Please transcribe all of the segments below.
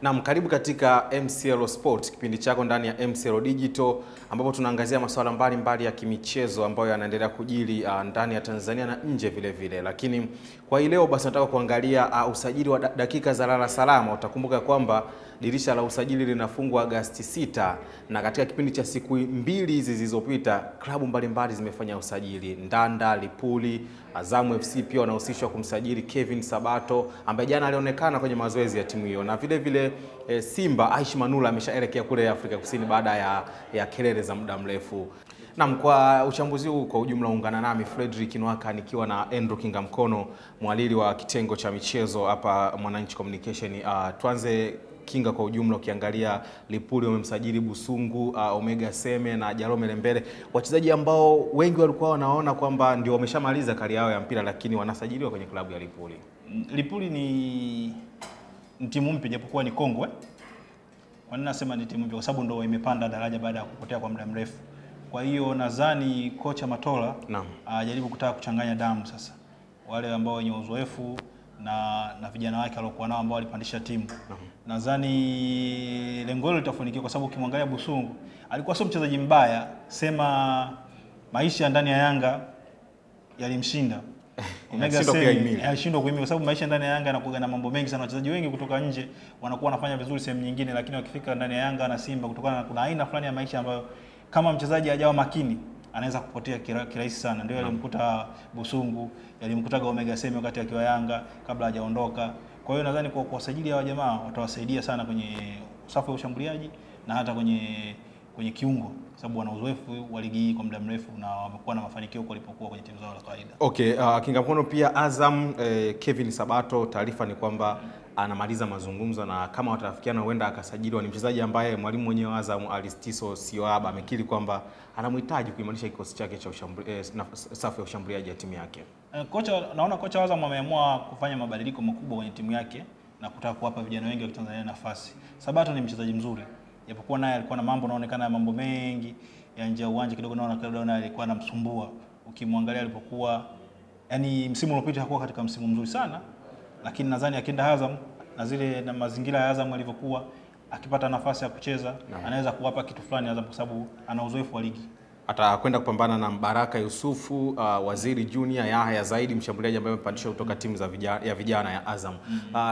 Naam, karibu katika MCL Sport, kipindi chako ndani ya MCL Digital ambapo tunaangazia masuala mbalimbali ya kimichezo ambayo yanaendelea kujiri ndani ya Tanzania na nje vile vile. Lakini kwa hii leo basi nataka kuangalia usajili wa dakika za lala salama. Utakumbuka kwamba dirisha la usajili linafungwa Agosti 6 na katika kipindi cha siku mbili hizi zilizopita klabu mbalimbali zimefanya usajili. Ndanda, Lipuli, Azam FC pia wanahusishwa kumsajili Kevin Sabato ambaye jana alionekana kwenye mazoezi ya timu hiyo, na vile vile Simba Aish Manula ameshaelekea kule Afrika Kusini baada ya kelele za muda mrefu. Naam, kwa uchambuzi huu kwa ujumla ungana nami Frederick Nwaka nikiwa na Andrew Kingamkono, mwalili wa kitengo cha michezo hapa Mwananchi Communication. Tuanze Kinga, kwa ujumla ukiangalia Lipuli wamemsajili Busungu, Omega Seme na Jerome Lembele, wachezaji ambao wengi walikuwa wanaona kwamba ndio wameshamaliza kari yao ya mpira, lakini wanasajiliwa kwenye klabu ya Lipuli. Lipuli ni timu mpya japokuwa ni kongwe. Kwa nini nasema ni timu mpya? Kwa sababu ndio imepanda daraja baada ya kupotea kwa muda mrefu. Kwa hiyo nadhani kocha Matola ajaribu kutaka kuchanganya damu sasa. Wale ambao wenye uzoefu na vijana wake waliokuwa nao ambao walipandisha timu. Nadhani lengo hilo litafanikiwa kwa sababu ukimwangalia Busungu alikuwa sio mchezaji mbaya, sema maisha ndani ya Yanga yalimshinda. Omega Seme alishindwa kuhimili kwa sababu maisha ndani ya Yanga yanakuwa na mambo mengi sana. Wachezaji wengi kutoka nje wanakuwa wanafanya vizuri sehemu nyingine, lakini wakifika ndani ya Yanga na Simba kutokana na kuna aina fulani ya maisha ambayo kama mchezaji hajawa makini anaweza kupotea kirahisi sana. Ndio yalimkuta Busungu, yalimkuta Omega Seme wakati akiwa Yanga kabla hajaondoka. Kwa hiyo nadhani kwa kuwasajili hawa jamaa watawasaidia sana kwenye safu ya ushambuliaji na hata kwenye kiungo, sababu wana uzoefu wa ligi kwa muda mrefu na wamekuwa na mafanikio walipokuwa kwenye timu zao za kawaida. Okay, Kingamkono pia Azam Kevin Sabato, taarifa ni kwamba anamaliza mazungumzo na kama watafikiana huenda akasajiliwa. Ni mchezaji ambaye mwalimu mwenyewe wa Azam Alistiso Sioaba amekiri kwamba anamhitaji kuimarisha kikosi chake cha safu ya ushambuliaji ya timu yake. Naona kocha wa Azam ameamua kufanya mabadiliko makubwa kwenye timu yake na kutaka kuwapa vijana wengi wa Tanzania nafasi. Sabato ni mchezaji mzuri, japokuwa naye alikuwa na mambo mengi ya nje ya uwanja kidogo, naye alikuwa anamsumbua. Ukimwangalia alipokuwa yani msimu uliopita hakuwa katika msimu mzuri sana, lakini nadhani akienda Azam na mazingira ya Azam alivyokuwa, akipata nafasi ya kucheza anaweza kuwapa kitu fulani Azam kwa sababu ana uzoefu wa ligi. Atakwenda kupambana na Baraka Yusufu, Waziri Junior, Yahya Zaidi, mshambuliaji ambaye amepandishwa kutoka timu ya vijana ya Azam.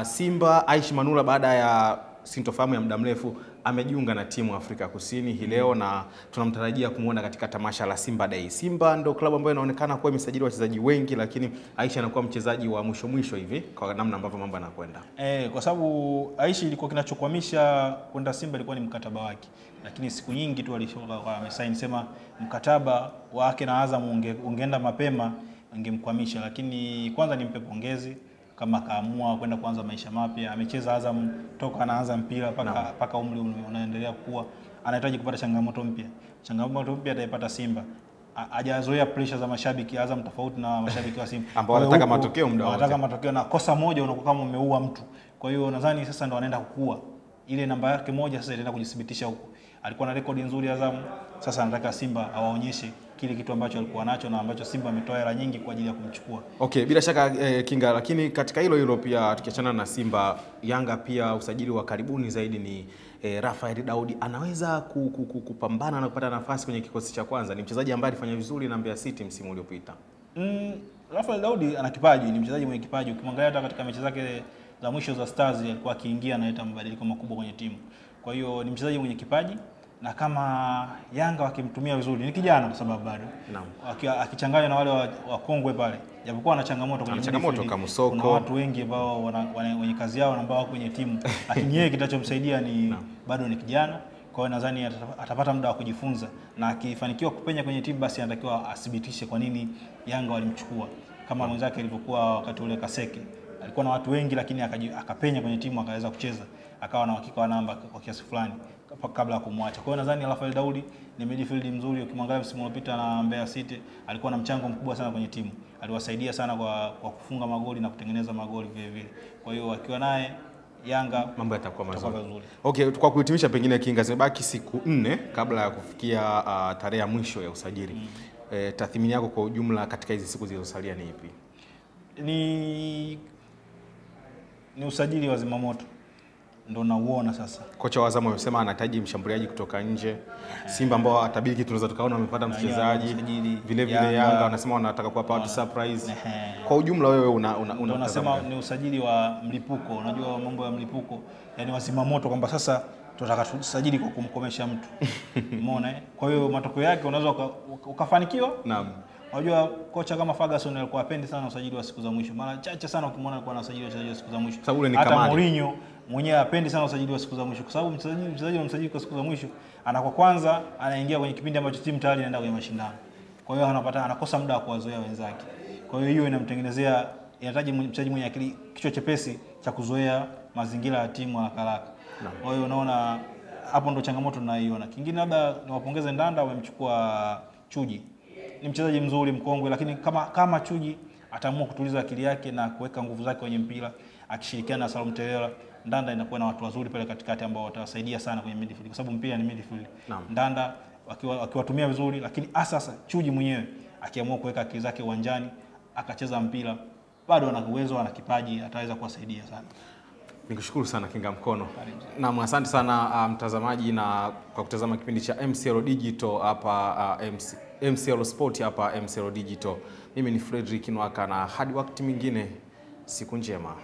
Simba Aish Manula baada ya sintofahamu ya muda mrefu amejiunga na timu Afrika Kusini hii leo na tunamtarajia kumuona katika tamasha la Simba Day. Simba ndio klabu ambayo inaonekana kuwa imesajili wachezaji wengi, lakini Aisha anakuwa mchezaji wa mwisho hivi kwa namna ambavyo mambo yanakwenda. Kwa sababu Aisha ilikuwa kinachokwamisha kwenda Simba ilikuwa ni mkataba wake. Lakini siku nyingi tu amesaini, sema mkataba wake na Azam ungeenda mapema ungemkwamisha, lakini kwanza nimpe pongezi kama kaamua kwenda kuanza maisha mapya. Amecheza Azam toka anaanza mpira paka umri unaendelea kukua, anahitaji kupata changamoto mpya. Changamoto mpya ataipata Simba. Hajazoea pressure za mashabiki Azam tofauti na mashabiki wa Simba ambao wanataka matokeo muda wote. Wanataka matokeo na kosa moja unakuwa kama umeua mtu. Kwa hiyo nadhani sasa ndo anaenda kukua. Ile namba yake moja sasa itaenda kujithibitisha huko. Alikuwa na rekodi nzuri Azam, sasa anataka Simba awaonyeshe kile kitu ambacho alikuwa nacho na ambacho Simba ametoa hela nyingi kwa ajili ya kumchukua. Okay, bila shaka Kinga, lakini katika hilo pia tukiachana na Simba, Yanga pia usajili wa karibuni zaidi ni Rafael Daudi. Anaweza kupambana na kupata nafasi kwenye kikosi cha kwanza. Ni mchezaji ambaye alifanya vizuri na Mbeya City msimu uliopita. Rafael Daudi ana kipaji, ni mchezaji mwenye kipaji. Ukimwangalia hata katika mechi zake za mwisho za Stars alikuwa akiingia analeta mabadiliko makubwa kwenye timu. Kwa hiyo ni mchezaji mwenye kipaji na kama Yanga wakimtumia vizuri, ni kijana kwa sababu bado. Akichanganywa na wale wa kongwe pale, japokuwa ana changamoto kama Musoko. Kuna watu wengi ambao wenye kazi yao ambao wako kwenye timu, lakini yeye kitachomsaidia ni bado ni kijana. Kwa hiyo nadhani atapata muda wa kujifunza na akifanikiwa kupenya kwenye timu basi anatakiwa athibitishe kwa nini Yanga walimchukua. Kama mwenzake alivyokuwa wakati ule Kaseke. Alikuwa na watu wengi lakini akapenya kwenye timu akaweza kucheza, akawa na uhakika wa namba kwa kiasi fulani kabla ya kumwacha. Kwa hiyo nadhani Rafael Daudi ni midfield mzuri. Ukimwangalia msimu uliopita na Mbeya City alikuwa na mchango mkubwa sana kwenye timu. Aliwasaidia sana kwa kufunga magoli na kutengeneza magoli vile vile. Kwa hiyo akiwa naye Yanga mambo yatakuwa mazuri. Okay, kwa kuhitimisha pengine Kinga, zimebaki siku 4 kabla ya kufikia tarehe ya mwisho ya usajili. Tathmini yako kwa ujumla katika hizi siku zilizosalia ni ipi? Ni usajili wa zimamoto. ndo nauona sasa. Kocha wa Azam amesema anahitaji mshambuliaji kutoka nje. Simba ambao atabiki tunaweza tukaona wamepata mchezaji. Vile vile Yanga wanasema wanataka kuwapa watu surprise. Kwa ujumla wewe unasema ni usajili wa mlipuko. Unajua mambo ya mlipuko, yani wazima moto, kwamba sasa tunataka tusajili kwa kumkomesha mtu. Umeona Kwa hiyo matokeo yake unaweza ukafanikiwa. Naam. Unajua kocha kama Ferguson alikuwa hapendi sana usajili wa siku za mwisho. Mara chache sana ukimwona alikuwa anasajili wachezaji wa siku za mwisho. Hata Mourinho mwenyewe hapendi sana usajili wa siku za mwisho, kwa sababu mchezaji anamsajili kwa siku za mwisho anakuwa kwanza anaingia kwenye kipindi ambacho timu tayari inaenda kwenye mashindano. Kwa hiyo anakosa muda wa kuwazoea wenzake. Kwa hiyo inamtengenezea, inahitaji mchezaji mwenye akili, kichwa chepesi cha kuzoea mazingira ya timu haraka. Kwa hiyo unaona hapo ndo changamoto tunaiona. Kingine labda niwapongeze Ndanda, wamemchukua Chuji. Ni mchezaji mzuri mkongwe, lakini kama Chuji ataamua kutuliza akili yake na kuweka nguvu zake kwenye mpira akishirikiana na Salum Telela, Ndanda inakuwa na watu wazuri pale katikati ambao watawasaidia sana kwenye midfield, kwa sababu mpira ni midfield. Ndanda wakiwatumia vizuri, lakini sasa Chuji mwenyewe akiamua kuweka akili zake uwanjani akacheza mpira, bado ana uwezo, ana kipaji, ataweza kuwasaidia sana. Nikushukuru sana Kinga Mkono. Na asante sana mtazamaji na kwa kutazama kipindi cha MCL Digital hapa MCL Sport hapa MCL Digital. Mimi ni Fredrick Nwaka, na hadi wakati mwingine, siku njema.